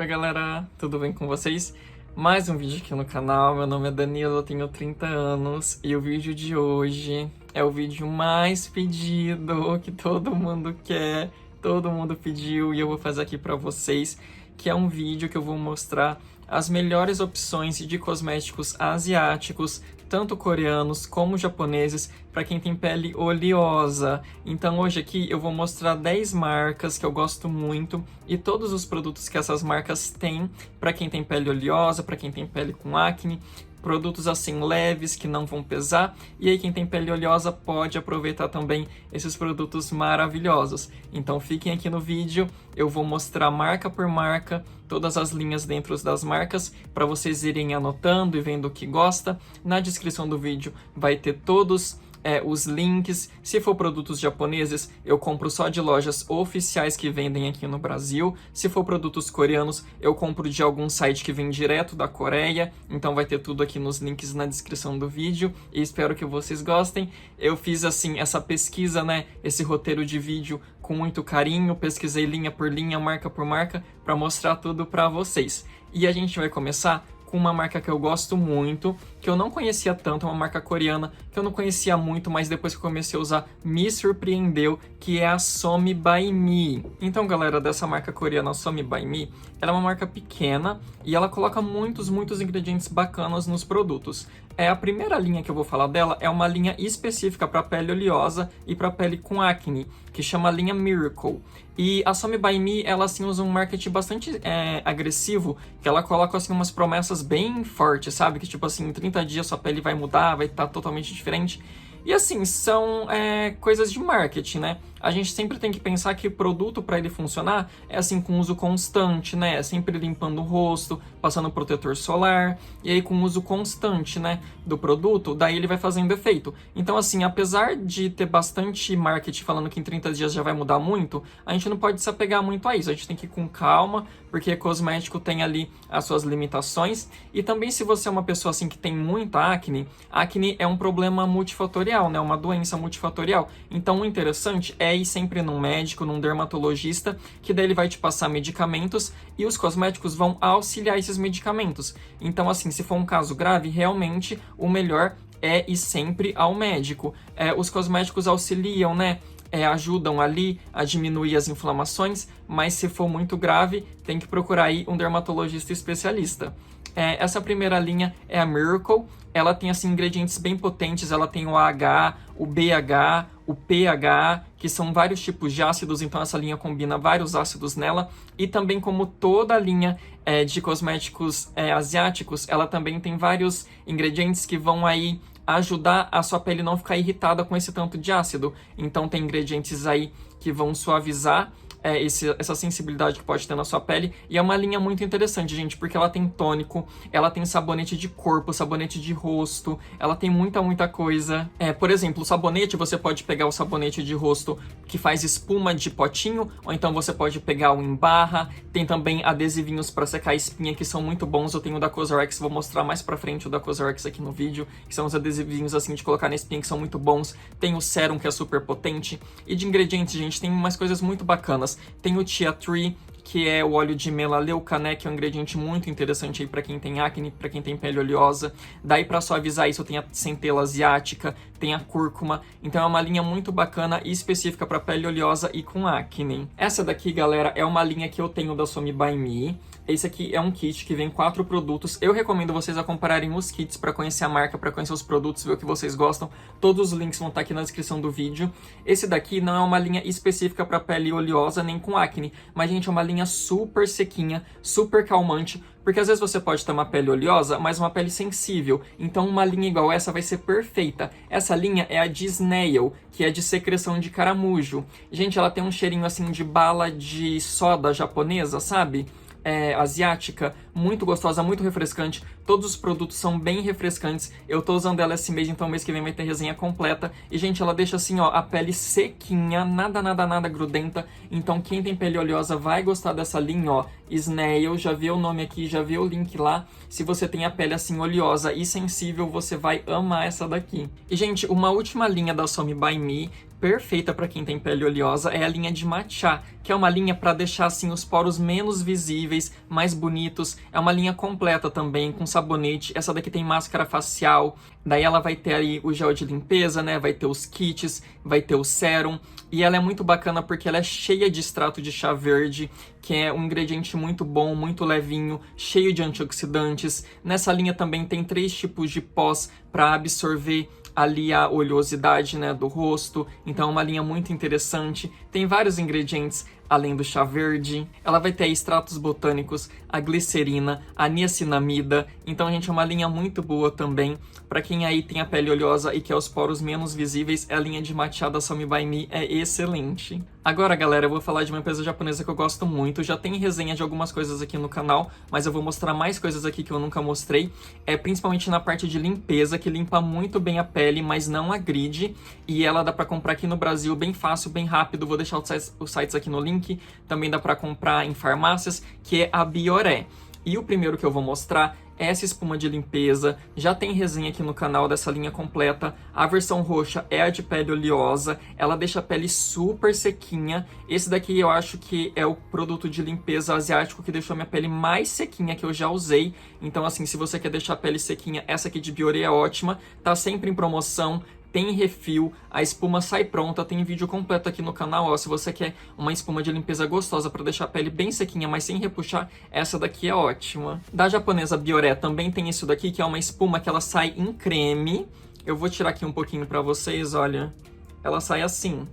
Oi galera, tudo bem com vocês? Mais um vídeo aqui no canal, meu nome é Danilo, eu tenho 30 anos e o vídeo de hoje é o vídeo mais pedido, que todo mundo quer, todo mundo pediu e eu vou fazer aqui pra vocês, que é um vídeo que eu vou mostrar as melhores opções de cosméticos asiáticos, tanto coreanos como japoneses, para quem tem pele oleosa. Então hoje aqui eu vou mostrar 10 marcas que eu gosto muito e todos os produtos que essas marcas têm para quem tem pele oleosa, para quem tem pele com acne, produtos assim leves que não vão pesar, e aí quem tem pele oleosa pode aproveitar também esses produtos maravilhosos. Então fiquem aqui no vídeo, eu vou mostrar marca por marca, todas as linhas dentro das marcas, para vocês irem anotando e vendo o que gosta. Na descrição do vídeo vai ter todos os links. Se for produtos japoneses, eu compro só de lojas oficiais que vendem aqui no Brasil. Se for produtos coreanos, eu compro de algum site que vem direto da Coreia. Então vai ter tudo aqui nos links na descrição do vídeo e espero que vocês gostem. Eu fiz assim essa pesquisa, esse roteiro de vídeo com muito carinho, pesquisei linha por linha, marca por marca, para mostrar tudo para vocês. E a gente vai começar com uma marca que eu gosto muito, que eu não conhecia tanto, uma marca coreana, que eu não conhecia muito, mas depois que eu comecei a usar, me surpreendeu, que é a Somi by Me. Então, galera, dessa marca coreana, Somi by Me, ela é uma marca pequena e ela coloca muitos ingredientes bacanas nos produtos. A primeira linha que eu vou falar dela é uma linha específica para pele oleosa e para pele com acne, que chama a linha Miracle. E a Somi by Me, ela assim usa um marketing bastante agressivo, que ela coloca assim umas promessas bem fortes, sabe? Que tipo assim, em 30 dias sua pele vai mudar, vai estar totalmente diferente. E assim, são coisas de marketing, né? A gente sempre tem que pensar que o produto, para ele funcionar, é assim, com uso constante, né? É sempre limpando o rosto, passando protetor solar, e aí com uso constante, do produto, daí ele vai fazendo efeito. Então, assim, apesar de ter bastante marketing falando que em 30 dias já vai mudar muito, a gente não pode se apegar muito a isso. A gente tem que ir com calma, porque cosmético tem ali as suas limitações. E também, se você é uma pessoa, assim, que tem muita acne, acne é um problema multifatorial, né? Uma doença multifatorial. Então, o interessante é ir sempre num médico, num dermatologista, que daí ele vai te passar medicamentos e os cosméticos vão auxiliar esses medicamentos. Então, assim, se for um caso grave, realmente o melhor é ir sempre ao médico. Os cosméticos auxiliam, ajudam ali a diminuir as inflamações, mas se for muito grave, tem que procurar aí um dermatologista especialista. Essa primeira linha é a Miracle. Ela tem assim ingredientes bem potentes, ela tem o AHA, o BHA, o PHA, que são vários tipos de ácidos, então essa linha combina vários ácidos nela. E também, como toda a linha de cosméticos asiáticos, ela também tem vários ingredientes que vão aí ajudar a sua pele não ficar irritada com esse tanto de ácido. Então tem ingredientes aí que vão suavizar essa sensibilidade que pode ter na sua pele. E é uma linha muito interessante, gente, porque ela tem tônico, ela tem sabonete de corpo, sabonete de rosto, ela tem muita coisa. Por exemplo, o sabonete, você pode pegar o sabonete de rosto que faz espuma de potinho, ou então você pode pegar o em barra. Tem também adesivinhos para secar a espinha, que são muito bons. Eu tenho o da Cosrx, vou mostrar mais pra frente o da Cosrx aqui no vídeo, que são os adesivinhos assim de colocar na espinha, que são muito bons. Tem o sérum, que é super potente. E de ingredientes, gente, tem umas coisas muito bacanas. Tem o Tea Tree, que é o óleo de melaleuca, que é um ingrediente muito interessante aí para quem tem acne, para quem tem pele oleosa. Daí, para suavizar isso, tem a centela asiática, tem a cúrcuma. Então é uma linha muito bacana e específica para pele oleosa e com acne. Essa daqui, galera, é uma linha que eu tenho da Somi by Me. Esse aqui é um kit que vem 4 produtos. Eu recomendo vocês a comprarem os kits para conhecer a marca, para conhecer os produtos, ver o que vocês gostam. Todos os links vão estar aqui na descrição do vídeo. Esse daqui não é uma linha específica para pele oleosa nem com acne, mas, gente, é uma linha super sequinha, super calmante, porque às vezes você pode ter uma pele oleosa, mas uma pele sensível. Então uma linha igual essa vai ser perfeita. Essa linha é a de Snail, que é de secreção de caramujo. Gente, ela tem um cheirinho assim de bala de soda japonesa, sabe? Asiática, muito gostosa, muito refrescante, Todos os produtos são bem refrescantes. Eu tô usando ela esse mês, então mês que vem vai ter resenha completa. E, gente, ela deixa assim, ó, a pele sequinha, nada grudenta. Então, quem tem pele oleosa vai gostar dessa linha, ó, Snail. Já viu o nome aqui, já viu o link lá. Se você tem a pele assim oleosa e sensível, você vai amar essa daqui. E, gente, uma última linha da Some by Me, perfeita para quem tem pele oleosa, é a linha de Matcha, que é uma linha para deixar assim os poros menos visíveis, mais bonitos. É uma linha completa também, com sabonete. Essa daqui tem máscara facial, daí ela vai ter aí o gel de limpeza, né? Vai ter os kits, vai ter o sérum. E ela é muito bacana porque ela é cheia de extrato de chá verde, que é um ingrediente muito bom, muito levinho, cheio de antioxidantes. Nessa linha também tem 3 tipos de pós para absorver ali a oleosidade, né, do rosto. Então é uma linha muito interessante. Tem vários ingredientes além do chá verde. Ela vai ter extratos botânicos, a glicerina, a niacinamida. Então, gente, é uma linha muito boa também. Para quem aí tem a pele oleosa e quer os poros menos visíveis, a linha de Matcha da Some by Me é excelente. Agora, galera, eu vou falar de uma empresa japonesa que eu gosto muito. Já tem resenha de algumas coisas aqui no canal, mas eu vou mostrar mais coisas aqui que eu nunca mostrei. Principalmente na parte de limpeza, que limpa muito bem a pele, mas não agride. E ela dá para comprar aqui no Brasil bem fácil, bem rápido. Vou deixar os sites aqui no link. Também dá para comprar em farmácias, que é a Bioré. E o primeiro que eu vou mostrar é essa espuma de limpeza. Já tem resenha aqui no canal dessa linha completa. A versão roxa é a de pele oleosa. Ela deixa a pele super sequinha. Esse daqui eu acho que é o produto de limpeza asiático que deixou minha pele mais sequinha que eu já usei. Então, assim, se você quer deixar a pele sequinha, essa aqui de Bioré é ótima. Tá sempre em promoção. Tem refil, a espuma sai pronta, tem vídeo completo aqui no canal, ó, se você quer uma espuma de limpeza gostosa para deixar a pele bem sequinha, mas sem repuxar, essa daqui é ótima. Da japonesa Bioré também tem isso daqui, que é uma espuma que ela sai em creme. Eu vou tirar aqui um pouquinho para vocês, olha. Ela sai assim,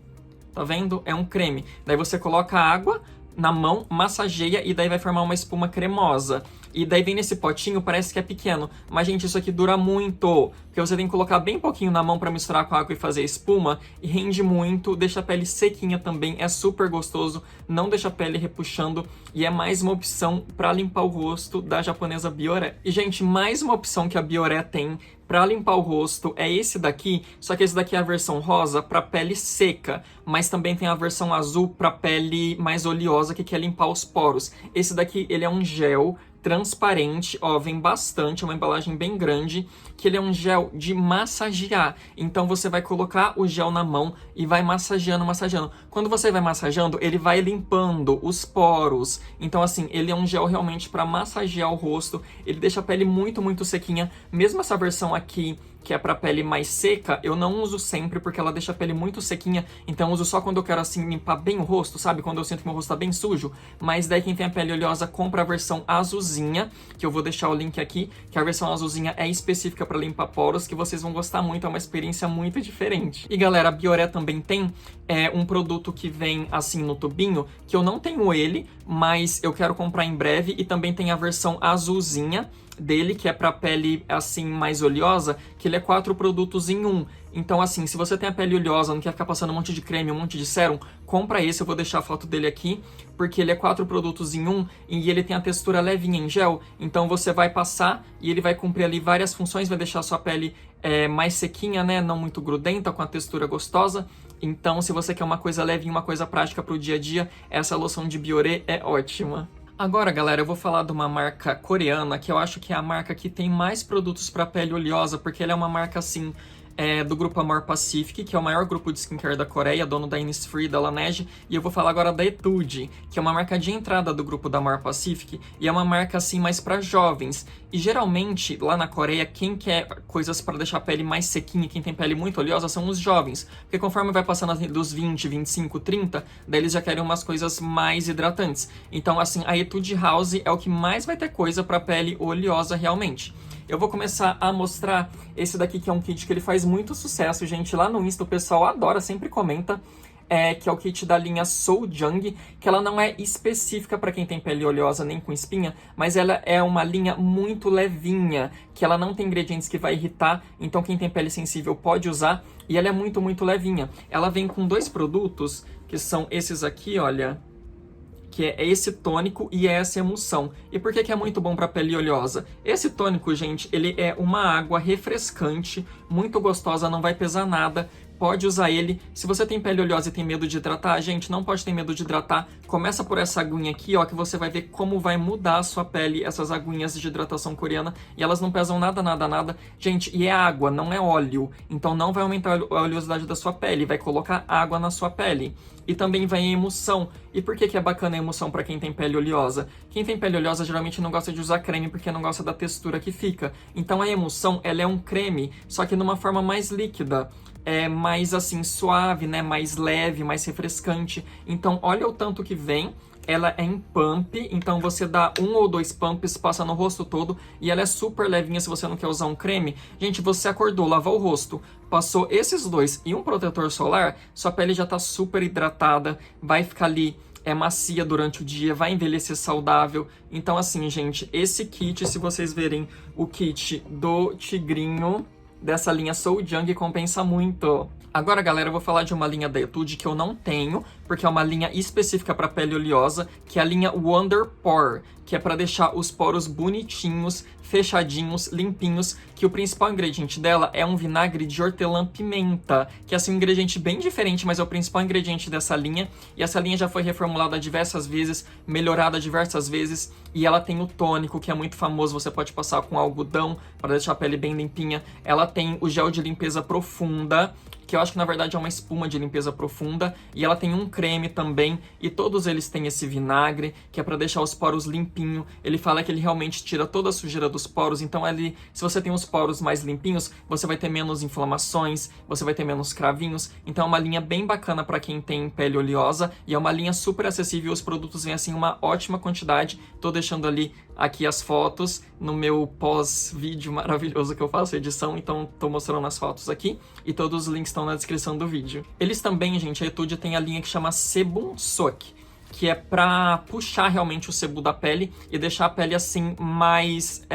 tá vendo? É um creme. Daí você coloca água na mão, massageia e daí vai formar uma espuma cremosa. E daí vem nesse potinho, parece que é pequeno. Mas, gente, isso aqui dura muito. Porque você tem que colocar bem pouquinho na mão para misturar com a água e fazer a espuma. E rende muito, deixa a pele sequinha também. É super gostoso, não deixa a pele repuxando. E é mais uma opção para limpar o rosto da japonesa Bioré. E, gente, mais uma opção que a Bioré tem para limpar o rosto é esse daqui, só que esse daqui é a versão rosa para pele seca, mas também tem a versão azul para pele mais oleosa que quer limpar os poros. Esse daqui, ele é um gel transparente, ó, vem bastante, é uma embalagem bem grande, que ele é um gel de massagear. Então você vai colocar o gel na mão e vai massageando. Quando você vai massageando, ele vai limpando os poros. Então, assim, ele é um gel realmente para massagear o rosto. Ele deixa a pele muito sequinha. Mesmo essa versão aqui, que é pra pele mais seca, eu não uso sempre porque ela deixa a pele muito sequinha, então eu uso só quando eu quero assim limpar bem o rosto, sabe? Quando eu sinto que meu rosto tá bem sujo. Mas daí quem tem a pele oleosa compra a versão azulzinha, que eu vou deixar o link aqui, que a versão azulzinha é específica pra limpar poros, que vocês vão gostar muito, é uma experiência muito diferente. E galera, a Bioré também tem um produto que vem assim no tubinho, que eu não tenho ele, mas eu quero comprar em breve, e também tem a versão azulzinha dele, que é pra pele assim mais oleosa, que ele é 4 produtos em 1. Então, assim, se você tem a pele oleosa, não quer ficar passando um monte de creme, um monte de sérum, compra esse, eu vou deixar a foto dele aqui, porque ele é 4 produtos em 1 e ele tem a textura levinha em gel, então você vai passar e ele vai cumprir ali várias funções, vai deixar a sua pele mais sequinha, né, não muito grudenta, com a textura gostosa. Então, se você quer uma coisa levinha, uma coisa prática pro dia a dia, essa loção de Bioré é ótima. Agora, galera, eu vou falar de uma marca coreana, que eu acho que é a marca que tem mais produtos para pele oleosa, porque ela é uma marca, assim, do grupo Amor Pacific, que é o maior grupo de skincare da Coreia, dono da Innisfree, da Laneige, e eu vou falar agora da Etude, que é uma marca de entrada do grupo da Amor Pacific, e é uma marca, assim, mais para jovens. E geralmente, lá na Coreia, quem quer coisas para deixar a pele mais sequinha, quem tem pele muito oleosa, são os jovens. Porque conforme vai passando dos 20, 25, 30, daí eles já querem umas coisas mais hidratantes. Então, assim, a Etude House é o que mais vai ter coisa para pele oleosa realmente. Eu vou começar a mostrar esse daqui, que é um kit que ele faz muito sucesso, gente. Lá no Insta o pessoal adora, sempre comenta. Que é o kit da linha Soljang, que ela não é específica para quem tem pele oleosa nem com espinha, mas ela é uma linha muito levinha, que ela não tem ingredientes que vai irritar, então quem tem pele sensível pode usar, e ela é muito levinha. Ela vem com 2 produtos, que são esses aqui, olha, que é esse tônico e essa emulsão. E por que que é muito bom para pele oleosa? Esse tônico, gente, ele é uma água refrescante, muito gostosa, não vai pesar nada. Pode usar ele. Se você tem pele oleosa e tem medo de hidratar, gente, não pode ter medo de hidratar. Começa por essa aguinha aqui, ó, que você vai ver como vai mudar a sua pele, essas aguinhas de hidratação coreana. E elas não pesam nada, nada, nada. Gente, e é água, não é óleo. Então não vai aumentar a oleosidade da sua pele, vai colocar água na sua pele. E também vai em emulsão. E por que que é bacana a emulsão para quem tem pele oleosa? Quem tem pele oleosa geralmente não gosta de usar creme porque não gosta da textura que fica. Então a emulsão, ela é um creme, só que numa forma mais líquida. É mais assim suave, né? Mais leve, mais refrescante. Então olha o tanto que vem. Ela é em pump, então você dá 1 ou 2 pumps, passa no rosto todo e ela é super levinha se você não quer usar um creme. Gente, você acordou, lavou o rosto, passou esses dois e um protetor solar, sua pele já tá super hidratada, vai ficar ali macia durante o dia, vai envelhecer saudável. Então assim, gente, esse kit, se vocês verem o kit do Tigrinho, dessa linha Soul Young, compensa muito. Agora, galera, eu vou falar de uma linha da Etude que eu não tenho, porque é uma linha específica para pele oleosa, que é a linha Wonder Pore, que é para deixar os poros bonitinhos, fechadinhos, limpinhos, que o principal ingrediente dela é um vinagre de hortelã-pimenta, que é assim um ingrediente bem diferente, mas é o principal ingrediente dessa linha, e essa linha já foi reformulada diversas vezes, melhorada diversas vezes, e ela tem o tônico, que é muito famoso, você pode passar com algodão para deixar a pele bem limpinha. Ela tem o gel de limpeza profunda, que eu acho que na verdade é uma espuma de limpeza profunda, e ela tem um creme também, e todos eles têm esse vinagre, que é para deixar os poros limpinho. Ele fala que ele realmente tira toda a sujeira dos poros, então ele, se você tem os poros mais limpinhos, você vai ter menos inflamações, você vai ter menos cravinhos, então é uma linha bem bacana para quem tem pele oleosa, e é uma linha super acessível, os produtos vêm assim uma ótima quantidade. Tô deixando ali aqui as fotos no meu pós-vídeo maravilhoso que eu faço edição, então tô mostrando as fotos aqui, e todos os links estão na descrição do vídeo. Eles também, gente, a Etude tem a linha que chama Sebum Soak, que é pra puxar realmente o sebo da pele e deixar a pele assim mais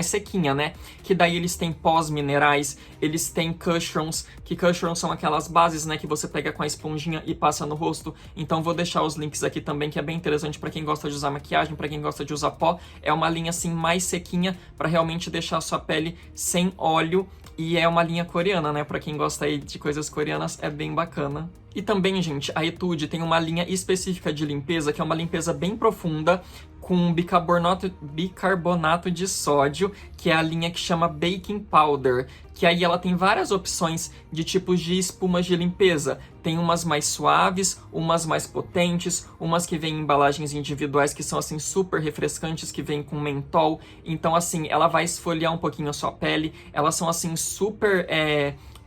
sequinha, né? Que daí eles têm pós-minerais, eles têm cushions, que cushions são aquelas bases, né, que você pega com a esponjinha e passa no rosto. Então vou deixar os links aqui também, que é bem interessante pra quem gosta de usar maquiagem, pra quem gosta de usar pó. É uma linha assim mais sequinha pra realmente deixar a sua pele sem óleo. E é uma linha coreana, né? Pra quem gosta aí de coisas coreanas, é bem bacana. E também, gente, a Etude tem uma linha específica de limpeza, que é uma limpeza bem profunda, com bicarbonato de sódio, que é a linha que chama Baking Powder, que aí ela tem várias opções de tipos de espumas de limpeza. Tem umas mais suaves, umas mais potentes, umas que vêm em embalagens individuais que são assim super refrescantes, que vêm com mentol. Então assim, ela vai esfoliar um pouquinho a sua pele, elas são assim super...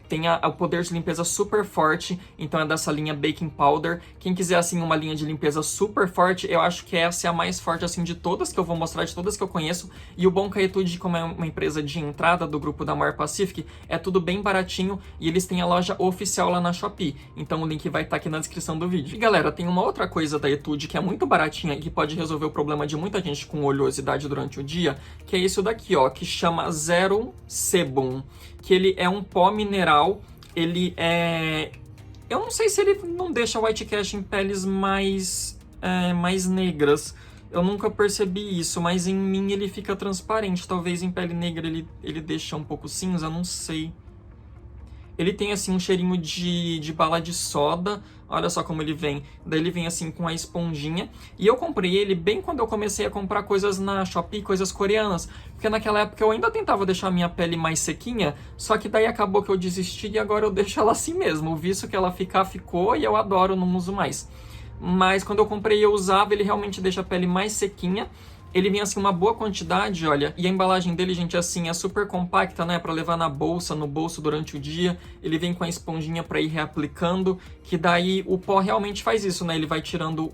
tem o poder de limpeza super forte, então é dessa linha Baking Powder. Quem quiser, assim, uma linha de limpeza super forte, eu acho que essa é a mais forte, assim, de todas que eu vou mostrar, de todas que eu conheço. E o bom que a Etude, como é uma empresa de entrada do grupo da Mar Pacific, é tudo bem baratinho e eles têm a loja oficial lá na Shopee. Então o link vai estar aqui na descrição do vídeo. E galera, tem uma outra coisa da Etude que é muito baratinha e que pode resolver o problema de muita gente com oleosidade durante o dia, que é isso daqui, ó, que chama Zero Sebum, que ele é um pó mineral, ele é... eu não sei se ele não deixa white cast em peles mais negras. Eu nunca percebi isso, mas em mim ele fica transparente. Talvez em pele negra ele deixa um pouco cinza, não sei. Ele tem assim um cheirinho de bala de soda. Olha só como ele vem. Daí ele vem assim com a esponjinha. E eu comprei ele bem quando eu comecei a comprar coisas na Shopee, coisas coreanas. Porque naquela época eu ainda tentava deixar a minha pele mais sequinha. Só que daí acabou que eu desisti e agora eu deixo ela assim mesmo. O vício que ela ficou e eu adoro, não uso mais. Mas quando eu comprei e eu usava, ele realmente deixa a pele mais sequinha. Ele vem assim uma boa quantidade, olha, e a embalagem dele, gente, assim, é super compacta, né, pra levar na bolsa, no bolso durante o dia. Ele vem com a esponjinha pra ir reaplicando, que daí o pó realmente faz isso, né, ele vai tirando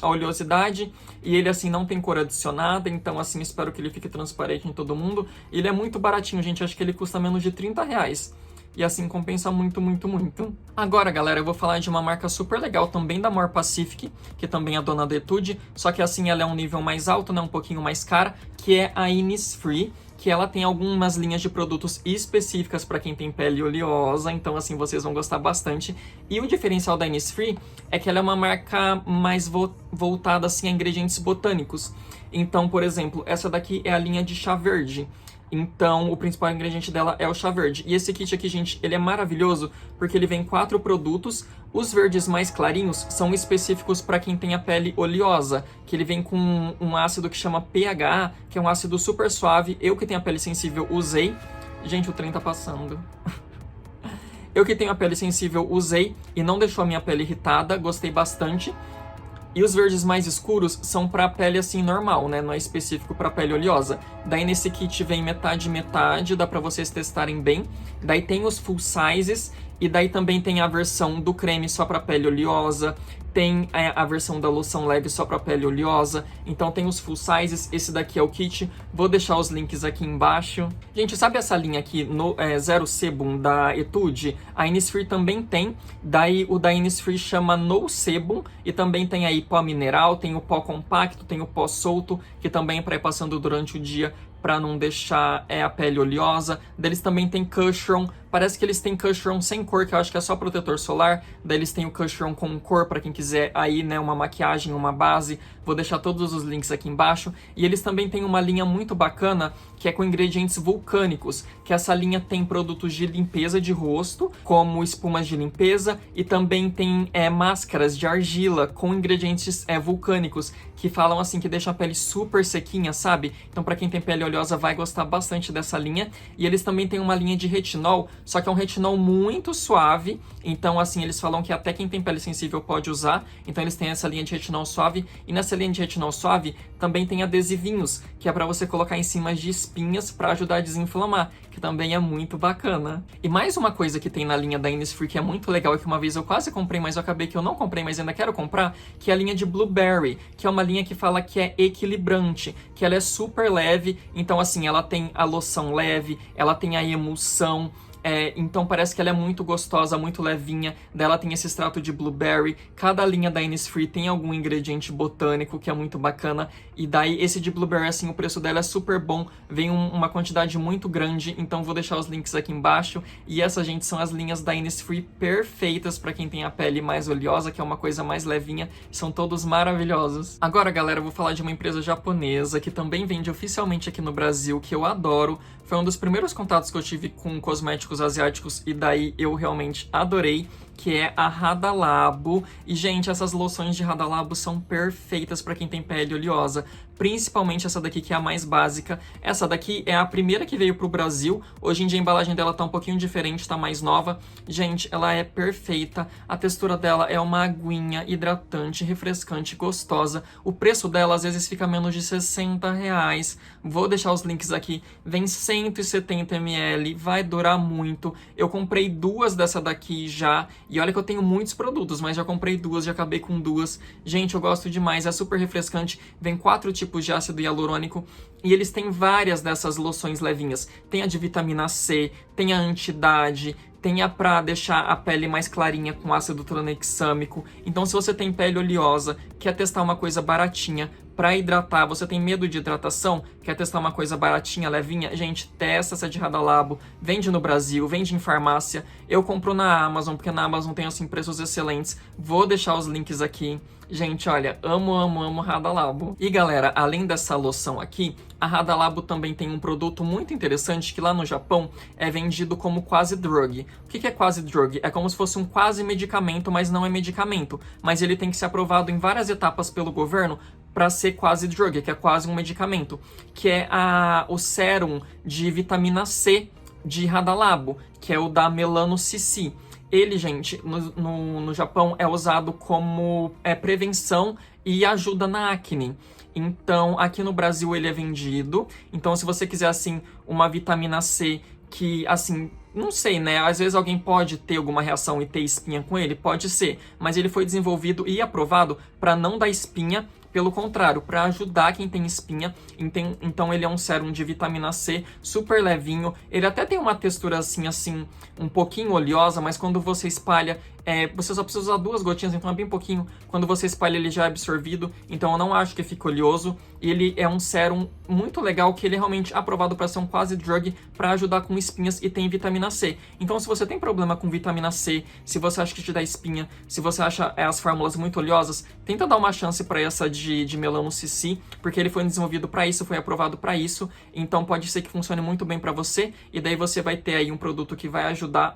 a oleosidade e ele, assim, não tem cor adicionada, então, assim, espero que ele fique transparente em todo mundo. Ele é muito baratinho, gente, acho que ele custa menos de R$30. E assim, compensa muito, muito, muito. Agora, galera, eu vou falar de uma marca super legal também da More Pacific, que também é dona da Etude, só que assim ela é um nível mais alto, né, um pouquinho mais cara, que é a Innisfree. que ela tem algumas linhas de produtos específicas para quem tem pele oleosa, então assim, vocês vão gostar bastante. E o diferencial da Innisfree é que ela é uma marca mais voltada assim a ingredientes botânicos. Então, por exemplo, essa daqui é a linha de chá verde. Então, o principal ingrediente dela é o chá verde. E esse kit aqui, gente, ele é maravilhoso porque ele vem 4 produtos. Os verdes mais clarinhos são específicos para quem tem a pele oleosa, que ele vem com um ácido que chama PHA, que é um ácido super suave. Eu que tenho a pele sensível usei. Gente, o trem tá passando. Eu que tenho a pele sensível usei e não deixou a minha pele irritada, gostei bastante. E os verdes mais escuros são para pele assim normal, né? Não é específico para pele oleosa. Daí nesse kit vem metade metade, dá para vocês testarem bem. Daí tem os full sizes e daí também tem a versão do creme só para pele oleosa. Tem a versão da loção leve só para pele oleosa. Então tem os full sizes, esse daqui é o kit. Vou deixar os links aqui embaixo. Gente, sabe essa linha aqui, no Zero Sebum da Etude? A Innisfree também tem. Daí o da Innisfree chama No Sebum. E também tem aí pó mineral, tem o pó compacto, tem o pó solto, que também é para ir passando durante o dia para não deixar a pele oleosa. Daí eles também tem cushion. Parece que eles têm cushion sem cor, que eu acho que é só protetor solar. Daí eles têm o cushion com cor para quem quiser aí, né, uma maquiagem, uma base. Vou deixar todos os links aqui embaixo. E eles também têm uma linha muito bacana, que é com ingredientes vulcânicos, que essa linha tem produtos de limpeza de rosto, como espumas de limpeza, e também tem máscaras de argila com ingredientes vulcânicos, que falam assim, que deixam a pele super sequinha, sabe? Então para quem tem pele oleosa vai gostar bastante dessa linha. E eles também têm uma linha de retinol, só que é um retinol muito suave, então assim, eles falam que até quem tem pele sensível pode usar. Então eles têm essa linha de retinol suave, e nessa linha de retinol suave também tem adesivinhos, que é para você colocar em cima de espinhas para ajudar a desinflamar, que também é muito bacana. E mais uma coisa que tem na linha da Innisfree que é muito legal, e que uma vez eu quase comprei, mas eu acabei que eu não comprei, mas ainda quero comprar, que é a linha de Blueberry, que é uma linha que fala que é equilibrante, que ela é super leve, então assim, ela tem a loção leve, ela tem a emulsão, então parece que ela é muito gostosa, muito levinha. Dela tem esse extrato de blueberry. Cada linha da Innisfree tem algum ingrediente botânico que é muito bacana. E daí esse de blueberry, assim, o preço dela é super bom. Vem uma quantidade muito grande, então vou deixar os links aqui embaixo. E essas, gente, são as linhas da Innisfree perfeitas para quem tem a pele mais oleosa, que é uma coisa mais levinha. São todos maravilhosos. Agora, galera, eu vou falar de uma empresa japonesa que também vende oficialmente aqui no Brasil, que eu adoro. Foi um dos primeiros contatos que eu tive com cosméticos asiáticos e daí eu realmente adorei, que é a Hada Labo. E, gente, essas loções de Hada Labo são perfeitas para quem tem pele oleosa, principalmente essa daqui, que é a mais básica. Essa daqui é a primeira que veio pro Brasil. Hoje em dia a embalagem dela tá um pouquinho diferente, tá mais nova. Gente, ela é perfeita. A textura dela é uma aguinha hidratante, refrescante, gostosa. O preço dela às vezes fica menos de R$60. Vou deixar os links aqui. Vem 170 ml, vai durar muito. Eu comprei 2 dessa daqui já. E olha que eu tenho muitos produtos, mas já comprei 2, já acabei com 2. Gente, eu gosto demais, é super refrescante. Vem 4 tipos de ácido hialurônico e eles têm várias dessas loções levinhas. Tem a de vitamina C, tem a anti-idade, tem a pra deixar a pele mais clarinha com ácido tranexâmico. Então, se você tem pele oleosa, quer testar uma coisa baratinha pra hidratar, você tem medo de hidratação, quer testar uma coisa baratinha, levinha, gente, testa essa de Hada Labo. Vende no Brasil, vende em farmácia. Eu compro na Amazon, porque na Amazon tem, assim, preços excelentes. Vou deixar os links aqui. Gente, olha, amo, amo, amo Hada Labo. E, galera, além dessa loção aqui, a Hada Labo também tem um produto muito interessante que lá no Japão é vendido como quase drug. O que é quase drug? É como se fosse um quase medicamento, mas não é medicamento. Mas ele tem que ser aprovado em várias etapas pelo governo para ser quase drug, que é quase um medicamento. Que é o sérum de vitamina C de Hada Labo, que é o da Melano CC. Ele, gente, no Japão é usado como prevenção e ajuda na acne. Então, aqui no Brasil ele é vendido. Então, se você quiser, assim, uma vitamina C que, assim, não sei, né? Às vezes alguém pode ter alguma reação e ter espinha com ele, pode ser. Mas ele foi desenvolvido e aprovado para não dar espinha. Pelo contrário, para ajudar quem tem espinha. Então ele é um sérum de vitamina C, super levinho. Ele até tem uma textura assim, um pouquinho oleosa, mas quando você espalha, Você só precisa usar 2 gotinhas, então é bem pouquinho. Quando você espalha, ele já é absorvido, então eu não acho que fica oleoso. Ele é um sérum muito legal, que ele é realmente aprovado para ser um quase drug, para ajudar com espinhas, e tem vitamina C. Então, se você tem problema com vitamina C, se você acha que te dá espinha, se você acha as fórmulas muito oleosas, tenta dar uma chance para essa de Melano CC, porque ele foi desenvolvido para isso, foi aprovado para isso. Então, pode ser que funcione muito bem para você, e daí você vai ter aí um produto que vai ajudar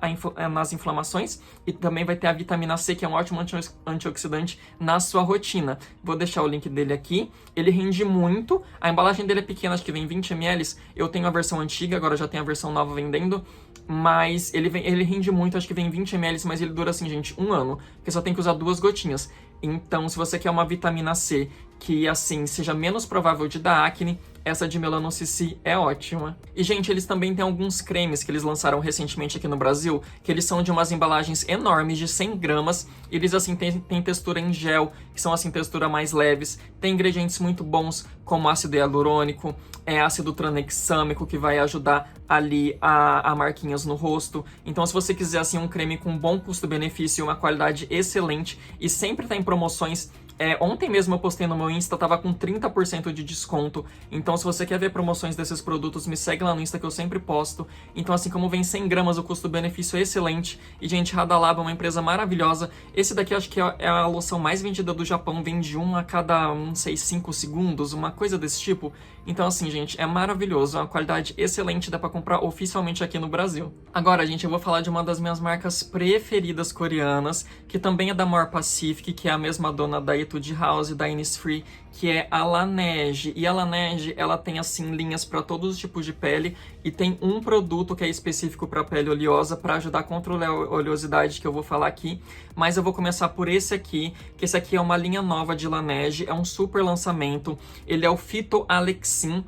nas inflamações, e também vai ter a vitamina C, que é um ótimo antioxidante na sua rotina. Vou deixar o link dele aqui. Ele rende muito. A embalagem dele é pequena, acho que vem 20 ml. Eu tenho a versão antiga, agora já tem a versão nova vendendo. Mas ele rende muito, acho que vem 20 ml, mas ele dura assim, gente, 1 ano. Porque só tem que usar 2 gotinhas. Então, se você quer uma vitamina C que, assim, seja menos provável de dar acne, essa de Melano CC é ótima. E, gente, eles também têm alguns cremes que eles lançaram recentemente aqui no Brasil, que eles são de umas embalagens enormes, de 100 gramas. Eles, assim, têm textura em gel, que são, assim, textura mais leves. Tem ingredientes muito bons, como ácido hialurônico, ácido tranexâmico, que vai ajudar ali a marquinhas no rosto. Então, se você quiser, assim, um creme com bom custo-benefício, uma qualidade excelente, e sempre tá em promoções. Ontem mesmo eu postei no meu Insta, tava com 30% de desconto. Então, se você quer ver promoções desses produtos, me segue lá no Insta, que eu sempre posto. Então, assim, como vem 100 gramas, o custo-benefício é excelente. E, gente, Radalab é uma empresa maravilhosa. Esse daqui, acho que é a loção mais vendida do Japão. Vende um a cada, não sei, 5 segundos, uma coisa desse tipo. Então, assim, gente, é maravilhoso. É uma qualidade excelente, dá pra comprar oficialmente aqui no Brasil. Agora, gente, eu vou falar de uma das minhas marcas preferidas coreanas, que também é da More Pacific, que é a mesma dona da Etude House e da Innisfree, que é a Laneige. E a Laneige, ela tem, assim, linhas para todos os tipos de pele, e tem um produto que é específico para pele oleosa, para ajudar a controlar a oleosidade, que eu vou falar aqui. Mas eu vou começar por esse aqui, que esse aqui é uma linha nova de Laneige, é um super lançamento. Ele é o Phyto Alexin.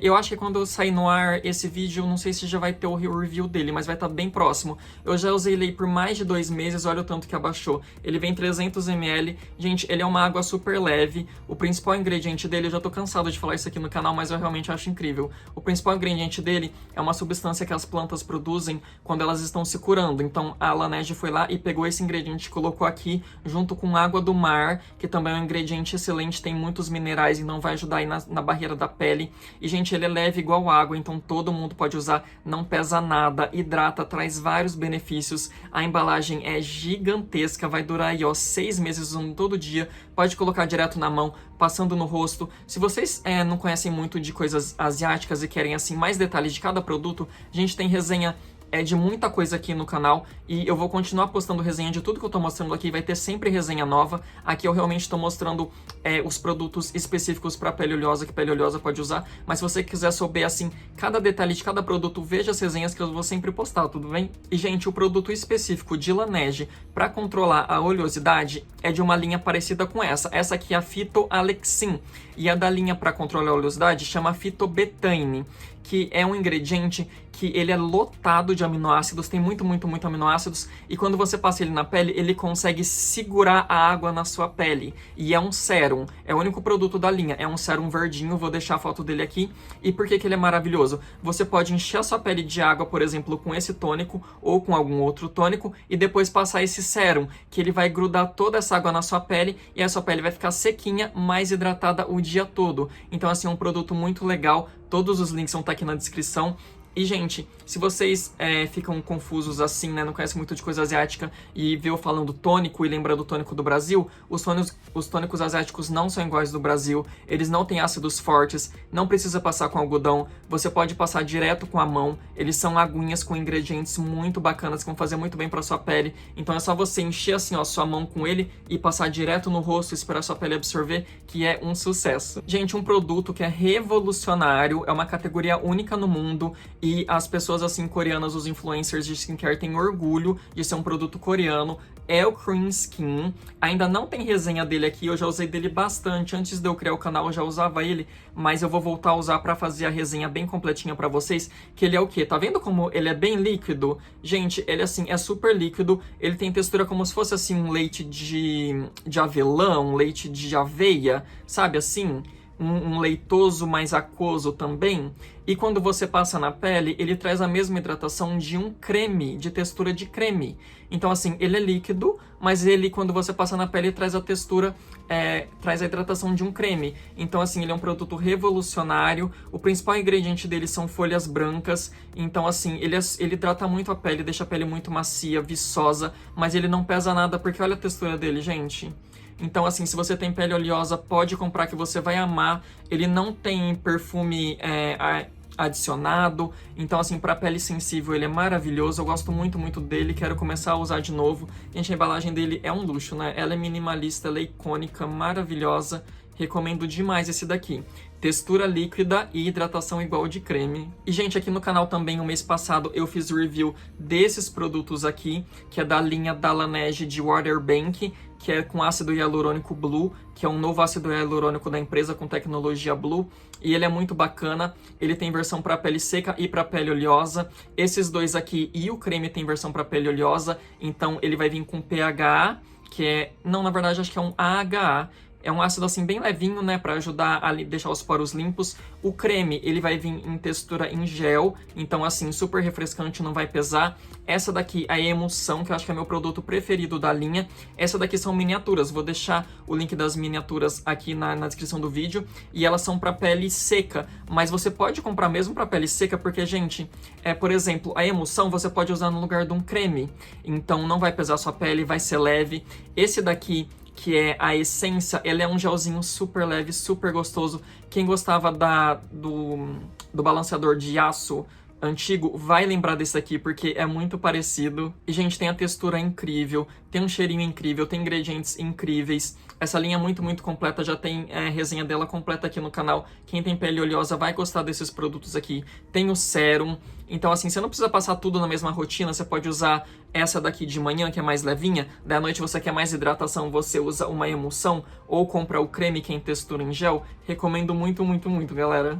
Eu acho que quando eu sair no ar esse vídeo, não sei se já vai ter o review dele, mas vai estar bem próximo. Eu já usei ele por mais de 2 meses, olha o tanto que abaixou. Ele vem 300 ml. Gente, ele é uma água super leve. O principal ingrediente dele, eu já tô cansado de falar isso aqui no canal, mas eu realmente acho incrível. O principal ingrediente dele é uma substância que as plantas produzem quando elas estão se curando. Então, a Laneige foi lá e pegou esse ingrediente e colocou aqui, junto com água do mar, que também é um ingrediente excelente, tem muitos minerais e não vai ajudar aí na barreira da pele. E, gente, ele é leve igual água, então todo mundo pode usar, não pesa nada, hidrata, traz vários benefícios. A embalagem é gigantesca, vai durar aí, ó, 6 meses usando todo dia. Pode colocar direto na mão, passando no rosto. Se vocês não conhecem muito de coisas asiáticas e querem, assim, mais detalhes de cada produto, a gente tem resenha de muita coisa aqui no canal, e eu vou continuar postando resenha de tudo que eu tô mostrando aqui, vai ter sempre resenha nova. Aqui eu realmente tô mostrando os produtos específicos para pele oleosa, que pele oleosa pode usar, mas se você quiser saber, assim, cada detalhe de cada produto, veja as resenhas que eu vou sempre postar, tudo bem? E, gente, o produto específico de Laneige para controlar a oleosidade é de uma linha parecida com essa. Essa aqui é a Phyto Alexin, e a da linha para controlar a oleosidade chama Phyto Betaine, que é um ingrediente que ele é lotado de aminoácidos, tem muito aminoácidos, e quando você passa ele na pele, ele consegue segurar a água na sua pele. E é um sérum, é o único produto da linha, é um sérum verdinho, vou deixar a foto dele aqui. E por que ele é maravilhoso? Você pode encher a sua pele de água, por exemplo, com esse tônico, ou com algum outro tônico, e depois passar esse sérum, que ele vai grudar toda essa água na sua pele, e a sua pele vai ficar sequinha, mais hidratada o dia todo. Então, assim, é um produto muito legal, todos os links vão estar aqui na descrição. E, gente, se vocês ficam confusos assim, né, não conhecem muito de coisa asiática e vê eu falando tônico e lembra do tônico do Brasil, os tônicos asiáticos não são iguais do Brasil, eles não têm ácidos fortes, não precisa passar com algodão, você pode passar direto com a mão, eles são aguinhas com ingredientes muito bacanas que vão fazer muito bem pra sua pele. Então é só você encher assim, ó, sua mão com ele e passar direto no rosto e esperar sua pele absorver, que é um sucesso. Gente, um produto que é revolucionário, é uma categoria única no mundo. E as pessoas, assim, coreanas, os influencers de skincare, têm orgulho de ser um produto coreano. É o Cream Skin. Ainda não tem resenha dele aqui, eu já usei dele bastante. Antes de eu criar o canal, eu já usava ele, mas eu vou voltar a usar pra fazer a resenha bem completinha pra vocês. Que ele é o quê? Tá vendo como ele é bem líquido? Gente, ele, assim, é super líquido. Ele tem textura como se fosse, assim, um leite de avelã, um leite de aveia, sabe assim? um leitoso mais aquoso também. E quando você passa na pele, ele traz a mesma hidratação de um creme, de textura de creme. Então, assim, ele é líquido, mas ele, quando você passa na pele, traz a textura, traz a hidratação de um creme. Então, assim, ele é um produto revolucionário. O principal ingrediente dele são folhas brancas. Então, assim, ele hidrata muito a pele, deixa a pele muito macia, viçosa, mas ele não pesa nada, porque olha a textura dele, gente. Então, assim, se você tem pele oleosa, pode comprar que você vai amar. Ele não tem perfume adicionado. Então, assim, para pele sensível, ele é maravilhoso. Eu gosto muito, muito dele. Quero começar a usar de novo. Gente, a embalagem dele é um luxo, né? Ela é minimalista, ela é icônica, maravilhosa. Recomendo demais esse daqui. Textura líquida e hidratação igual de creme. E, gente, aqui no canal também, o mês passado, eu fiz review desses produtos aqui, que é da linha da Laneige de Waterbank, que é com ácido hialurônico Blue, que é um novo ácido hialurônico da empresa com tecnologia Blue. E ele é muito bacana. Ele tem versão para pele seca e para pele oleosa. Esses dois aqui e o creme tem versão para pele oleosa. Então, ele vai vir com PHA, que é... Não, na verdade, acho que é um AHA. É um ácido assim bem levinho, né, para ajudar a deixar os poros limpos. O creme, ele vai vir em textura em gel, então assim, super refrescante, não vai pesar. Essa daqui, a emulsão, que eu acho que é meu produto preferido da linha. Essa daqui são miniaturas, vou deixar o link das miniaturas aqui na descrição do vídeo. E elas são para pele seca, mas você pode comprar mesmo para pele seca, porque, gente, por exemplo, a emulsão você pode usar no lugar de um creme. Então não vai pesar sua pele, vai ser leve. Esse daqui, que é a essência, ele é um gelzinho super leve, super gostoso. Quem gostava do balanceador de aço antigo vai lembrar desse aqui, porque é muito parecido. E, gente, tem a textura incrível, tem um cheirinho incrível, tem ingredientes incríveis. Essa linha é muito, muito completa, já tem resenha dela completa aqui no canal. Quem tem pele oleosa vai gostar desses produtos aqui. Tem o sérum. Então, assim, você não precisa passar tudo na mesma rotina, você pode usar essa daqui de manhã, que é mais levinha. Da noite você quer mais hidratação, você usa uma emulsão ou compra o creme que é em textura em gel. Recomendo muito, muito, muito, galera.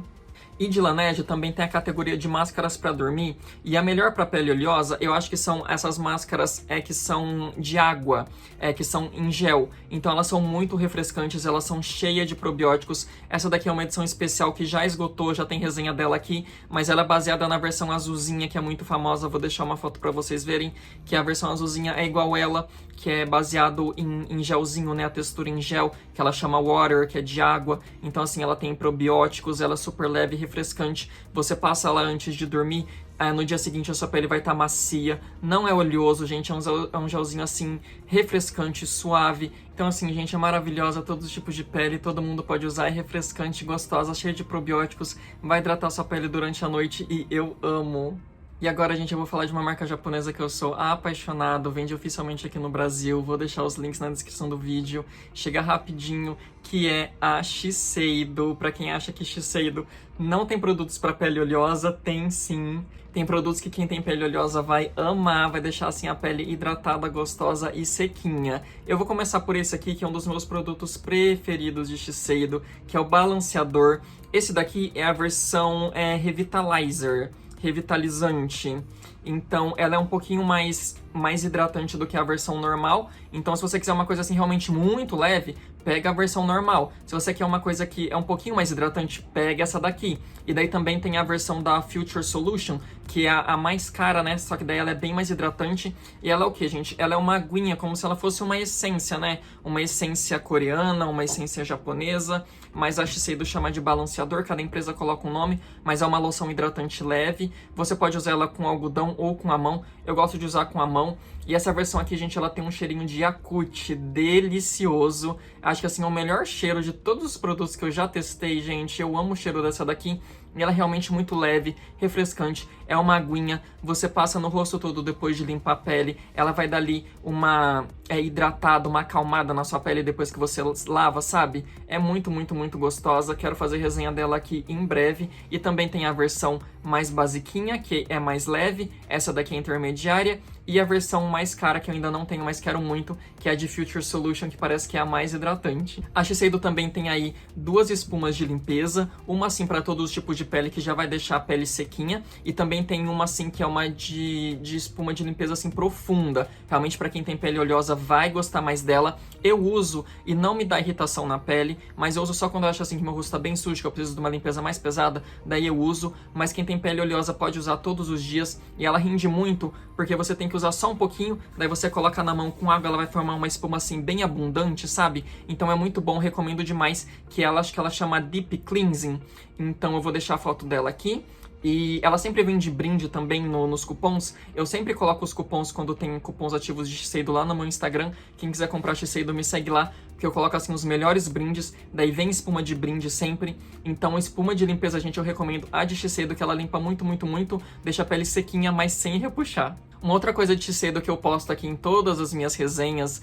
E de Laneige também tem a categoria de máscaras para dormir. E a melhor para pele oleosa, eu acho que são essas máscaras que são de água, que são em gel. Então elas são muito refrescantes, elas são cheias de probióticos. Essa daqui é uma edição especial que já esgotou, já tem resenha dela aqui. Mas ela é baseada na versão azulzinha, que é muito famosa. Vou deixar uma foto para vocês verem, que a versão azulzinha é igual ela, que é baseado em gelzinho, né? A textura em gel, que ela chama water, que é de água. Então, assim, ela tem probióticos, ela é super leve e refrescante. Você passa ela antes de dormir, no dia seguinte a sua pele vai estar macia. Não é oleoso, gente, é um gelzinho, assim, refrescante, suave. Então, assim, gente, é maravilhosa, todos os tipos de pele, todo mundo pode usar, é refrescante, gostosa, cheia de probióticos, vai hidratar sua pele durante a noite e eu amo. E agora, gente, eu vou falar de uma marca japonesa que eu sou apaixonado, vende oficialmente aqui no Brasil, vou deixar os links na descrição do vídeo, chega rapidinho, que é a Shiseido. Pra quem acha que Shiseido não tem produtos para pele oleosa, tem sim. Tem produtos que quem tem pele oleosa vai amar, vai deixar assim a pele hidratada, gostosa e sequinha. Eu vou começar por esse aqui, que é um dos meus produtos preferidos de Shiseido, que é o balanceador. Esse daqui é a versão Revitalizer. Revitalizante. Então, ela é um pouquinho mais hidratante do que a versão normal. Então, se você quiser uma coisa assim realmente muito leve, pega a versão normal. Se você quer uma coisa que é um pouquinho mais hidratante, pega essa daqui. E daí também tem a versão da Future Solution, que é a mais cara, né? Só que daí ela é bem mais hidratante. E ela é o que, gente? Ela é uma aguinha, como se ela fosse uma essência, né? Uma essência coreana, uma essência japonesa. Mas a Shiseido chama de balanceador, cada empresa coloca um nome. Mas é uma loção hidratante leve. Você pode usar ela com algodão ou com a mão. Eu gosto de usar com a mão. E essa versão aqui, gente, ela tem um cheirinho de Yakult delicioso. Acho que, assim, é o melhor cheiro de todos os produtos que eu já testei, gente. Eu amo o cheiro dessa daqui. E ela é realmente muito leve, refrescante. É uma aguinha, você passa no rosto todo depois de limpar a pele. Ela vai dar ali uma hidratada, uma acalmada na sua pele depois que você lava, sabe? É muito, muito, muito gostosa. Quero fazer resenha dela aqui em breve. E também tem a versão mais basiquinha, que é mais leve. Essa daqui é intermediária. e a versão mais cara, que eu ainda não tenho, mas quero muito, que é a de Future Solution, que parece que é a mais hidratante. A Shiseido também tem aí 2 espumas de limpeza, uma assim para todos os tipos de pele, que já vai deixar a pele sequinha, e também tem uma assim que é uma de espuma de limpeza assim profunda. Realmente para quem tem pele oleosa vai gostar mais dela. Eu uso e não me dá irritação na pele, mas eu uso só quando eu acho assim que meu rosto tá bem sujo, que eu preciso de uma limpeza mais pesada, daí eu uso. Mas quem tem pele oleosa pode usar todos os dias, e ela rende muito, porque você tem que usar só um pouquinho, daí você coloca na mão com água, ela vai formar uma espuma assim bem abundante, sabe? Então é muito bom, recomendo demais, que ela, acho que ela chama Deep Cleansing, então eu vou deixar a foto dela aqui. E ela sempre vem de brinde também nos cupons. Eu sempre coloco os cupons quando tem cupons ativos de Shiseido lá no meu Instagram. Quem quiser comprar Shiseido, me segue lá, porque eu coloco assim os melhores brindes. Daí vem espuma de brinde sempre. Então espuma de limpeza, gente, eu recomendo a de Shiseido, que ela limpa muito, muito, muito. Deixa a pele sequinha, mas sem repuxar. Uma outra coisa de Shiseido que eu posto aqui em todas as minhas resenhas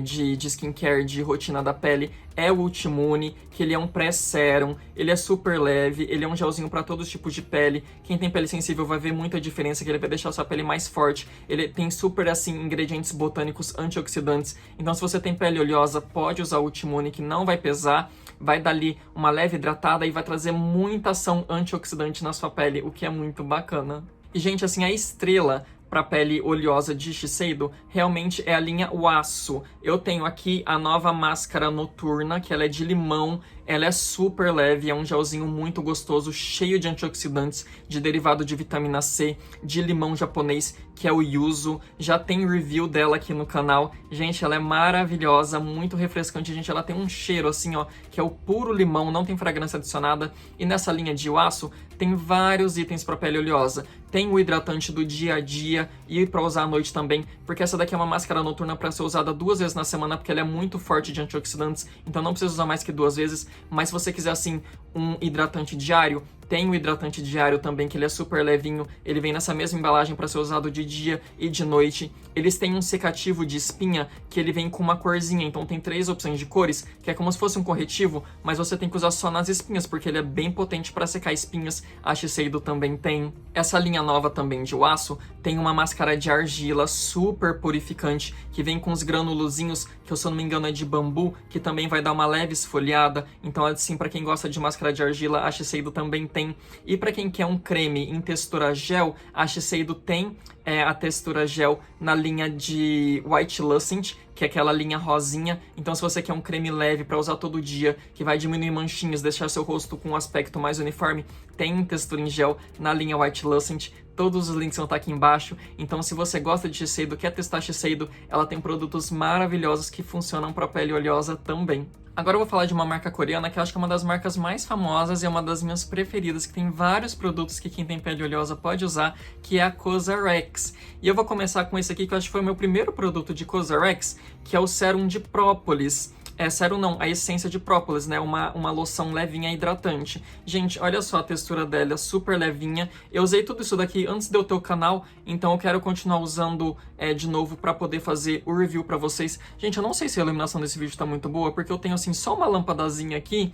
de skincare, de rotina da pele, é o Ultimune, que ele é um pré-sérum, ele é super leve, ele é um gelzinho para todos os tipos de pele. Quem tem pele sensível vai ver muita diferença, que ele vai deixar a sua pele mais forte. Ele tem super, assim, ingredientes botânicos antioxidantes. Então, se você tem pele oleosa, pode usar o Ultimune, que não vai pesar, vai dar ali uma leve hidratada e vai trazer muita ação antioxidante na sua pele, o que é muito bacana. E, gente, assim, a estrela para pele oleosa de Shiseido realmente é a linha Wasso. Eu tenho aqui a nova máscara noturna, que ela é de limão, ela é super leve, é um gelzinho muito gostoso, cheio de antioxidantes, de derivado de vitamina C, de limão japonês, que é o yuzu. Já tem review dela aqui no canal. Gente, ela é maravilhosa, muito refrescante, gente. Ela tem um cheiro assim, ó, que é o puro limão, não tem fragrância adicionada. E nessa linha de Wasso tem vários itens para pele oleosa. Tem o hidratante do dia a dia e para usar à noite também, porque essa daqui é uma máscara noturna para ser usada 2 vezes na semana, porque ela é muito forte de antioxidantes, então não precisa usar mais que 2 vezes. Mas se você quiser, assim, um hidratante diário, tem o hidratante diário também, que ele é super levinho. Ele vem nessa mesma embalagem para ser usado de dia e de noite. Eles têm um secativo de espinha, que ele vem com uma corzinha. Então tem 3 opções de cores, que é como se fosse um corretivo, mas você tem que usar só nas espinhas, porque ele é bem potente para secar espinhas. A Shiseido também tem. Essa linha nova também de Wasso tem uma máscara de argila super purificante, que vem com os granulozinhos, que se eu não me engano é de bambu, que também vai dar uma leve esfoliada. Então, assim, para quem gosta de máscara de argila, a Shiseido também tem. E para quem quer um creme em textura gel, a Shiseido tem a textura gel na linha de White Lucent, que é aquela linha rosinha. Então, se você quer um creme leve para usar todo dia, que vai diminuir manchinhas, deixar seu rosto com um aspecto mais uniforme, tem textura em gel na linha White Lucent. Todos os links vão estar aqui embaixo. Então, se você gosta de Shiseido, quer testar Shiseido, ela tem produtos maravilhosos que funcionam para pele oleosa também. Agora eu vou falar de uma marca coreana que eu acho que é uma das marcas mais famosas e é uma das minhas preferidas, que tem vários produtos que quem tem pele oleosa pode usar, que é a COSRX. E eu vou começar com esse aqui, que eu acho que foi o meu primeiro produto de COSRX, que é o sérum de própolis. Sérum não, a essência de própolis, né? Uma loção levinha e hidratante. Gente, olha só a textura dela, super levinha. Eu usei tudo isso daqui antes de eu ter o canal, então eu quero continuar usando de novo para poder fazer o review para vocês. Gente, eu não sei se a iluminação desse vídeo tá muito boa, porque eu tenho assim só uma lâmpadazinha aqui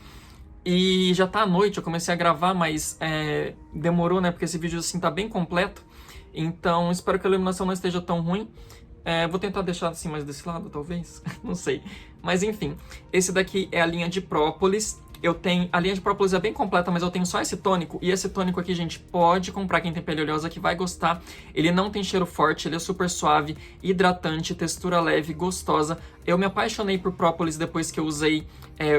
e já tá à noite, eu comecei a gravar, mas demorou, né? Porque esse vídeo assim tá bem completo. Então, espero que a iluminação não esteja tão ruim. Vou tentar deixar assim mais desse lado, talvez. Não sei. Mas enfim, esse daqui é a linha de própolis. A linha de própolis é bem completa, mas eu tenho só esse tônico. E esse tônico aqui, gente, pode comprar quem tem pele oleosa, que vai gostar. Ele não tem cheiro forte, ele é super suave, hidratante, textura leve, gostosa. Eu me apaixonei por própolis depois que eu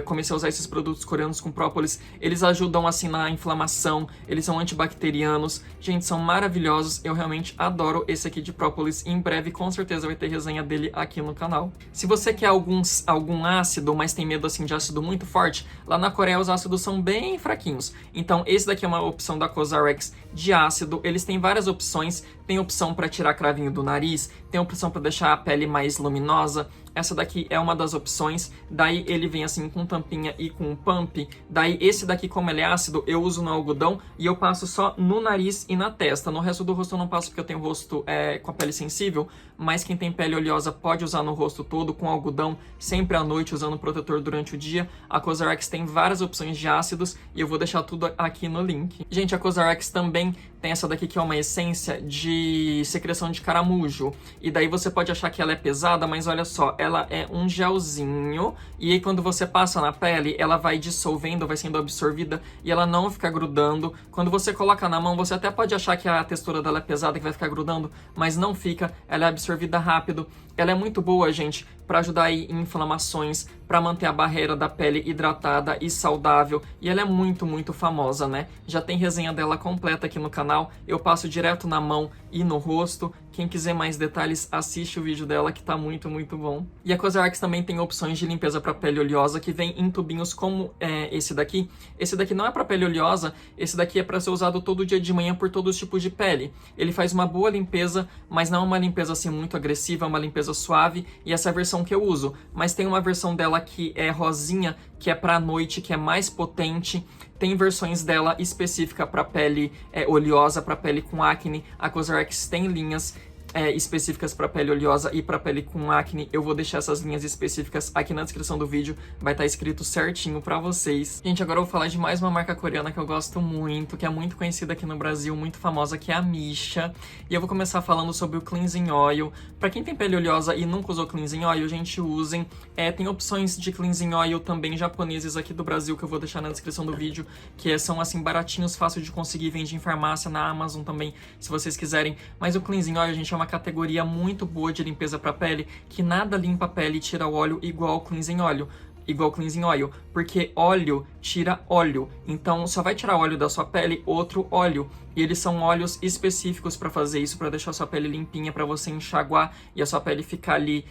comecei a usar esses produtos coreanos com própolis. Eles ajudam assim na inflamação, eles são antibacterianos. Gente, são maravilhosos. Eu realmente adoro esse aqui de própolis. Em breve, com certeza, vai ter resenha dele aqui no canal. Se você quer algum ácido, mas tem medo assim de ácido muito forte, lá na Coreia os ácidos são bem fraquinhos. Então esse daqui é uma opção da COSRX de ácido. Eles têm várias opções. Tem opção para tirar cravinho do nariz, tem opção para deixar a pele mais luminosa. Essa daqui é uma das opções. Daí ele vem assim com tampinha e com pump. Daí esse daqui, como ele é ácido, eu uso no algodão e eu passo só no nariz e na testa. No resto do rosto eu não passo porque eu tenho o rosto com a pele sensível. mas quem tem pele oleosa pode usar no rosto todo, com algodão, sempre à noite, usando protetor durante o dia. A COSRX tem várias opções de ácidos e eu vou deixar tudo aqui no link. Gente, a COSRX também tem essa daqui que é uma essência de secreção de caramujo. E daí você pode achar que ela é pesada, mas olha só, ela é um gelzinho. E aí quando você passa na pele, ela vai dissolvendo, vai sendo absorvida e ela não fica grudando. Quando você coloca na mão, você até pode achar que a textura dela é pesada, que vai ficar grudando, mas não fica. Ela é absorvida rápido. Ela é muito boa, gente, para ajudar aí em inflamações, para manter a barreira da pele hidratada e saudável. E ela é muito, muito famosa, né? Já tem resenha dela completa aqui no canal. Eu passo direto na mão e no rosto. Quem quiser mais detalhes, assiste o vídeo dela que tá muito, muito bom. E a COSRX também tem opções de limpeza para pele oleosa que vem em tubinhos como esse daqui. Esse daqui não é para pele oleosa, esse daqui é para ser usado todo dia de manhã por todos os tipos de pele. Ele faz uma boa limpeza, mas não é uma limpeza assim muito agressiva, é uma limpeza suave, e essa é a versão que eu uso. Mas tem uma versão dela que é rosinha, que é pra noite, que é mais potente. Tem versões dela específica para pele oleosa, para pele com acne. A COSRX tem linhas específicas para pele oleosa e para pele com acne. Eu vou deixar essas linhas específicas aqui na descrição do vídeo, vai estar escrito certinho para vocês. Gente, agora eu vou falar de mais uma marca coreana que eu gosto muito, que é muito conhecida aqui no Brasil, muito famosa, que é a Missha. E eu vou começar falando sobre o Cleansing Oil. Para quem tem pele oleosa e nunca usou Cleansing Oil, gente, usem. Tem opções de Cleansing Oil também japoneses aqui do Brasil, que eu vou deixar na descrição do vídeo, que são assim baratinhos, fácil de conseguir, vende em farmácia, na Amazon também, se vocês quiserem. Mas o Cleansing Oil, gente, é uma categoria muito boa de limpeza para pele, que nada limpa a pele e tira o óleo igual o Cleansing Oil, porque óleo tira óleo, então só vai tirar óleo da sua pele outro óleo, e eles são óleos específicos para fazer isso, para deixar a sua pele limpinha, para você enxaguar e a sua pele ficar ali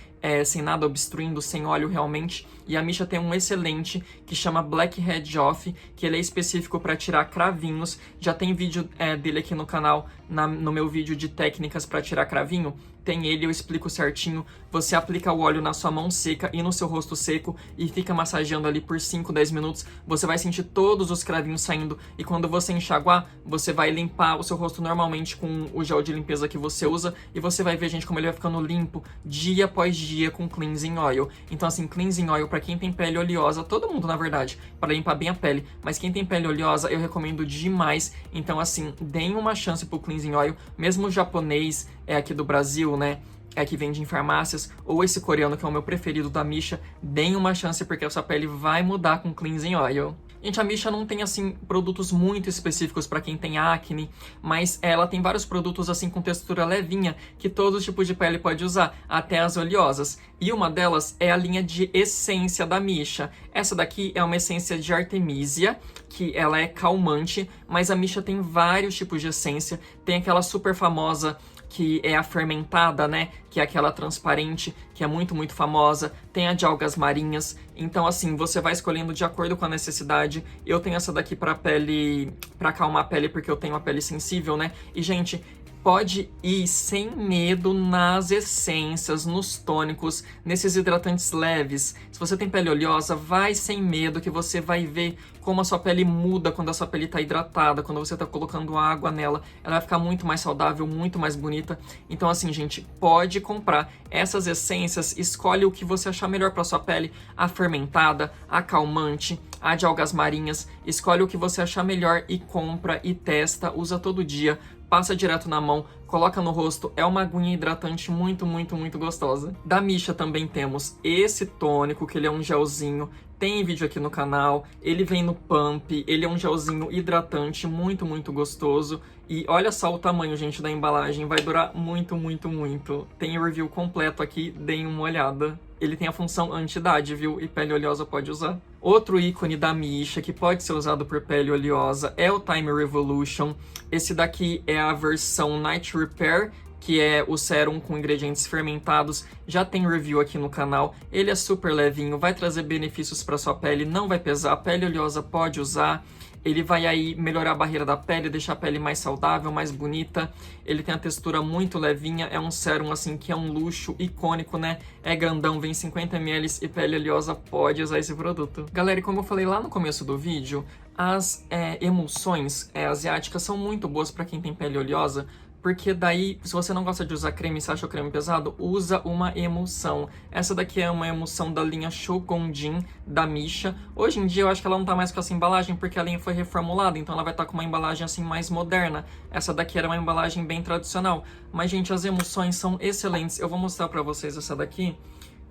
sem nada obstruindo, sem óleo realmente. E a Missha tem um excelente que chama Blackhead Off, que ele é específico para tirar cravinhos. Já tem vídeo dele aqui no canal, no meu vídeo de técnicas para tirar cravinho. Tem ele, eu explico certinho. Você aplica o óleo na sua mão seca e no seu rosto seco e fica massageando ali por 5, 10 minutos. Você vai sentir todos os cravinhos saindo, e quando você enxaguar, você vai limpar o seu rosto normalmente com o gel de limpeza que você usa, e você vai ver, gente, como ele vai ficando limpo dia após dia com Cleansing Oil. Então assim, Cleansing Oil para quem tem pele oleosa, todo mundo na verdade, para limpar bem a pele, mas quem tem pele oleosa eu recomendo demais. Então assim, deem uma chance pro Cleansing Oil, mesmo o japonês aqui do Brasil, né, que vende em farmácias, ou esse coreano que é o meu preferido da Missha, deem uma chance porque a sua pele vai mudar com Cleansing Oil. Gente, a Missha não tem, assim, produtos muito específicos para quem tem acne, mas ela tem vários produtos, assim, com textura levinha, que todos os tipos de pele pode usar, até as oleosas. E uma delas é a linha de essência da Missha. Essa daqui é uma essência de Artemisia, que ela é calmante, mas a Missha tem vários tipos de essência. Tem aquela super famosa, que é a fermentada, né? Que é aquela transparente, que é muito, muito famosa. Tem a de algas marinhas. Então, assim, você vai escolhendo de acordo com a necessidade. Eu tenho essa daqui pra pele, pra acalmar a pele, porque eu tenho a pele sensível, né? E, gente, pode ir sem medo nas essências, nos tônicos, nesses hidratantes leves. Se você tem pele oleosa, vai sem medo, que você vai ver como a sua pele muda quando a sua pele está hidratada, quando você está colocando água nela. Ela vai ficar muito mais saudável, muito mais bonita. Então assim, gente, pode comprar essas essências, escolhe o que você achar melhor para sua pele. A fermentada, a calmante, a de algas marinhas. Escolhe o que você achar melhor e compra e testa, usa todo dia. Passa direto na mão, coloca no rosto, é uma aguinha hidratante muito, muito, muito gostosa. Da Missha também temos esse tônico, que ele é um gelzinho, tem vídeo aqui no canal, ele vem no pump, ele é um gelzinho hidratante, muito, muito gostoso. E olha só o tamanho, gente, da embalagem, vai durar muito, muito, muito. Tem o review completo aqui, deem uma olhada. Ele tem a função anti-idade, viu? E pele oleosa pode usar. Outro ícone da Missha que pode ser usado por pele oleosa é o Time Revolution. Esse daqui é a versão Night Repair, que é o sérum com ingredientes fermentados. Já tem review aqui no canal. Ele é super levinho, vai trazer benefícios para sua pele, não vai pesar. A pele oleosa pode usar. Ele vai aí melhorar a barreira da pele, deixar a pele mais saudável, mais bonita. Ele tem a textura muito levinha, é um sérum assim que é um luxo icônico, né? É grandão, vem 50 ml e pele oleosa pode usar esse produto. Galera, e como eu falei lá no começo do vídeo, as emulsões asiáticas são muito boas para quem tem pele oleosa, porque daí, se você não gosta de usar creme e você acha o creme pesado, usa uma emulsão. Essa daqui é uma emulsão da linha Shogunjin, da Missha. Hoje em dia eu acho que ela não tá mais com essa embalagem porque a linha foi reformulada, então ela vai estar com uma embalagem assim mais moderna. Essa daqui era uma embalagem bem tradicional. Mas, gente, as emulsões são excelentes. Eu vou mostrar pra vocês essa daqui.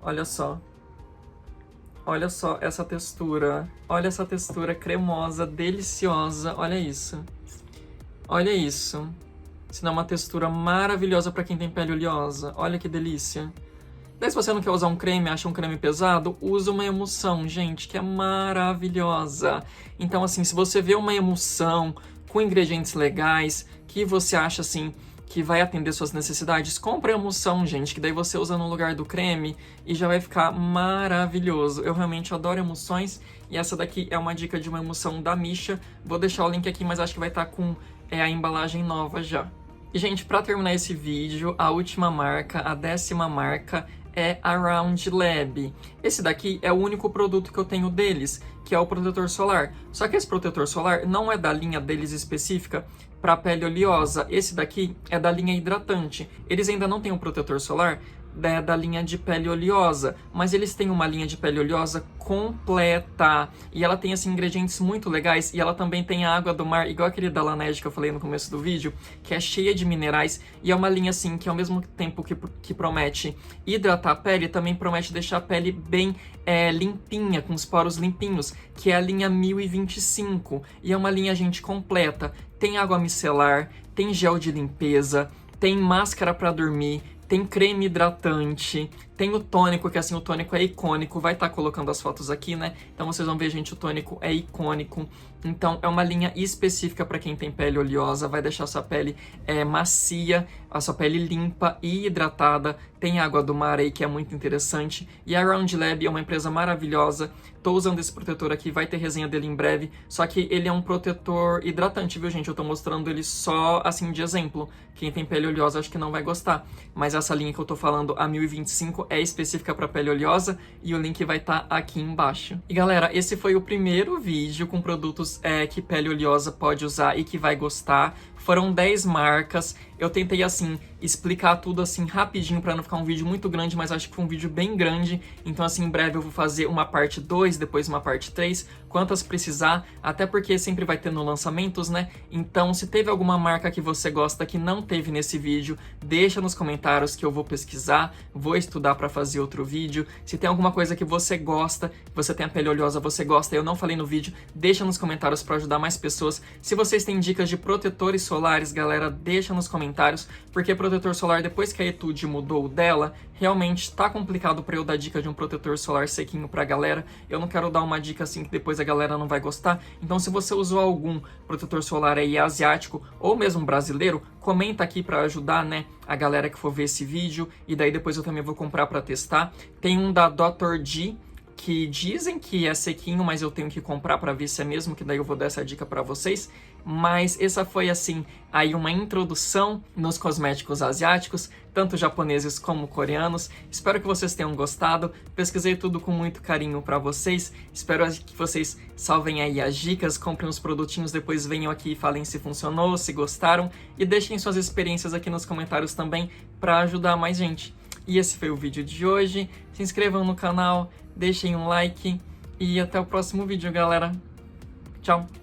Olha só. Olha só essa textura. Olha essa textura cremosa, deliciosa. Olha isso. Olha isso. Isso dá uma textura maravilhosa para quem tem pele oleosa. Olha que delícia. Daí, se você não quer usar um creme, acha um creme pesado, usa uma emulsão, gente, que é maravilhosa. Então, assim, se você vê uma emulsão com ingredientes legais, que você acha, assim, que vai atender suas necessidades, compre a emulsão, gente, que daí você usa no lugar do creme e já vai ficar maravilhoso. Eu realmente adoro emulsões e essa daqui é uma dica de uma emulsão da Missha. Vou deixar o link aqui, mas acho que vai estar com a embalagem nova já. E, gente, para terminar esse vídeo, a última marca, a 10ª marca, é a Round Lab. Esse daqui é o único produto que eu tenho deles, que é o protetor solar. Só que esse protetor solar não é da linha deles específica para pele oleosa. Esse daqui é da linha hidratante. Eles ainda não têm um protetor solar da linha de pele oleosa, mas eles têm uma linha de pele oleosa completa, e ela tem assim ingredientes muito legais, e ela também tem a água do mar, igual aquele da Laneige que eu falei no começo do vídeo, que é cheia de minerais, e é uma linha assim que ao mesmo tempo que promete hidratar a pele, também promete deixar a pele bem limpinha, com os poros limpinhos, que é a linha 1025, e é uma linha, gente, completa. Tem água micelar, tem gel de limpeza, tem máscara para dormir, tem creme hidratante, tem o tônico, que assim, o tônico é icônico, vai estar colocando as fotos aqui, né? Então vocês vão ver, gente, o tônico é icônico. Então é uma linha específica para quem tem pele oleosa, vai deixar a sua pele macia, a sua pele limpa e hidratada. Tem água do mar aí, que é muito interessante. E a Round Lab é uma empresa maravilhosa. Tô usando esse protetor aqui, vai ter resenha dele em breve. Só que ele é um protetor hidratante, viu, gente? Eu tô mostrando ele só, assim, de exemplo. Quem tem pele oleosa acho que não vai gostar. Mas essa linha que eu tô falando, a 1025, é específica para pele oleosa. E o link vai estar aqui embaixo. E, galera, esse foi o primeiro vídeo com produtos que pele oleosa pode usar e que vai gostar. Foram 10 marcas. Eu tentei, assim, explicar tudo, assim, rapidinho para não ficar um vídeo muito grande, mas acho que foi um vídeo bem grande. Então, assim, em breve eu vou fazer uma parte 2, depois uma parte 3, quantas precisar, até porque sempre vai ter no lançamentos, né? Então, se teve alguma marca que você gosta que não teve nesse vídeo, deixa nos comentários que eu vou pesquisar, vou estudar para fazer outro vídeo. Se tem alguma coisa que você gosta, você tem a pele oleosa, você gosta, eu não falei no vídeo, deixa nos comentários para ajudar mais pessoas. Se vocês têm dicas de protetores solares, galera, deixa nos comentários, porque protetor solar, depois que a Etude mudou o dela, realmente tá complicado para eu dar dica de um protetor solar sequinho pra galera. Eu não quero dar uma dica assim que depois a galera não vai gostar. Então, se você usou algum protetor solar aí asiático ou mesmo brasileiro, comenta aqui para ajudar, né, a galera que for ver esse vídeo, e daí depois eu também vou comprar para testar. Tem um da Dr. G, que dizem que é sequinho, mas eu tenho que comprar para ver se é mesmo, que daí eu vou dar essa dica para vocês. Mas essa foi, assim, aí uma introdução nos cosméticos asiáticos, tanto japoneses como coreanos. Espero que vocês tenham gostado. Pesquisei tudo com muito carinho para vocês. Espero que vocês salvem aí as dicas, comprem os produtinhos, depois venham aqui e falem se funcionou, se gostaram. E deixem suas experiências aqui nos comentários também para ajudar mais gente. E esse foi o vídeo de hoje. Se inscrevam no canal, deixem um like e até o próximo vídeo, galera. Tchau!